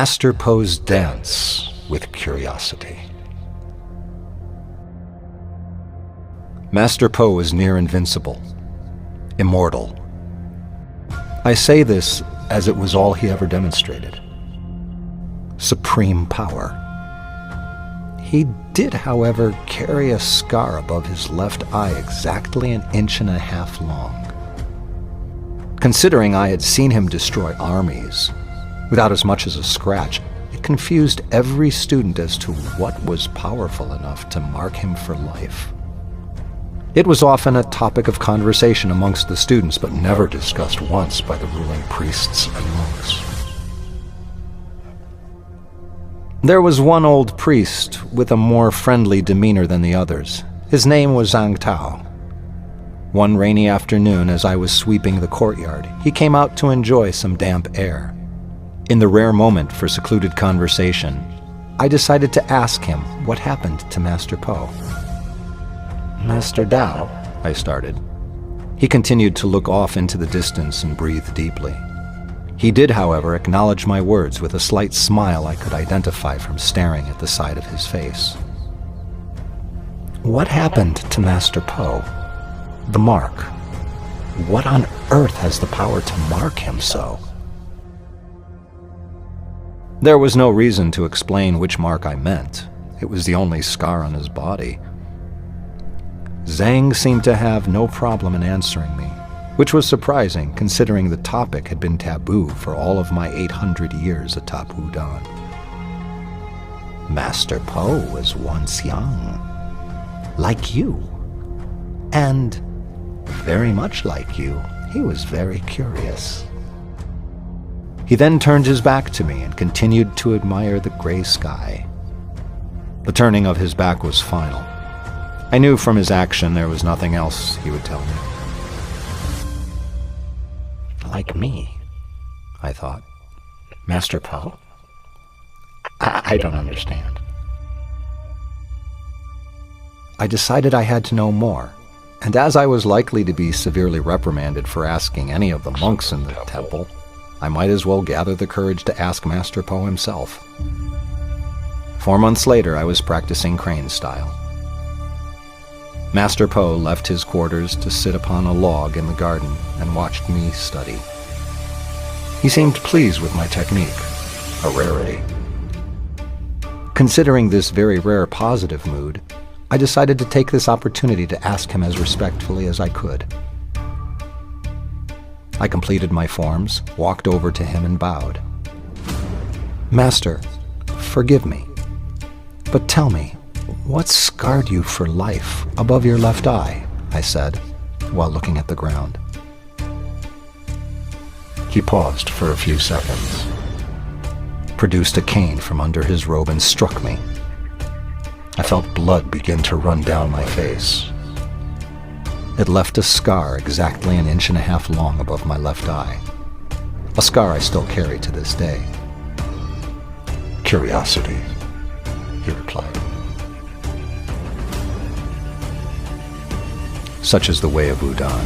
Master Po's dance with curiosity. Master Po is near invincible, immortal. I say this as it was all he ever demonstrated. Supreme power. He did, however, carry a scar above his left eye exactly 1.5 inches long. Considering I had seen him destroy armies without as much as a scratch, it confused every student as to what was powerful enough to mark him for life. It was often a topic of conversation amongst the students, but never discussed once by the ruling priests and monks. There was one old priest with a more friendly demeanor than the others. His name was Zhang Tao. One rainy afternoon, as I was sweeping the courtyard, he came out to enjoy some damp air. In the rare moment for secluded conversation, I decided to ask him what happened to Master Po. "Master Dao," I started. He continued to look off into the distance and breathe deeply. He did, however, acknowledge my words with a slight smile I could identify from staring at the side of his face. "What happened to Master Po? The mark. What on earth has the power to mark him so?" There was no reason to explain which mark I meant. It was the only scar on his body. Zhang seemed to have no problem in answering me, which was surprising considering the topic had been taboo for all of my 800 years atop Wudan. "Master Po was once young, like you, and very much like you, he was very curious." He then turned his back to me and continued to admire the gray sky. The turning of his back was final. I knew from his action there was nothing else he would tell me. "Like me," I thought. "Master Po? I don't understand." I decided I had to know more, and as I was likely to be severely reprimanded for asking any of the monks in the temple, I might as well gather the courage to ask Master Po himself. 4 months later, I was practicing crane style. Master Po left his quarters to sit upon a log in the garden and watched me study. He seemed pleased with my technique, a rarity. Considering this very rare positive mood, I decided to take this opportunity to ask him as respectfully as I could. I completed my forms, walked over to him and bowed. "Master, forgive me, but tell me, what scarred you for life above your left eye?" I said, while looking at the ground. He paused for a few seconds, produced a cane from under his robe and struck me. I felt blood begin to run down my face. It left a scar exactly 1.5 inches long above my left eye, a scar I still carry to this day. "Curiosity," he replied. Such is the way of Wudan.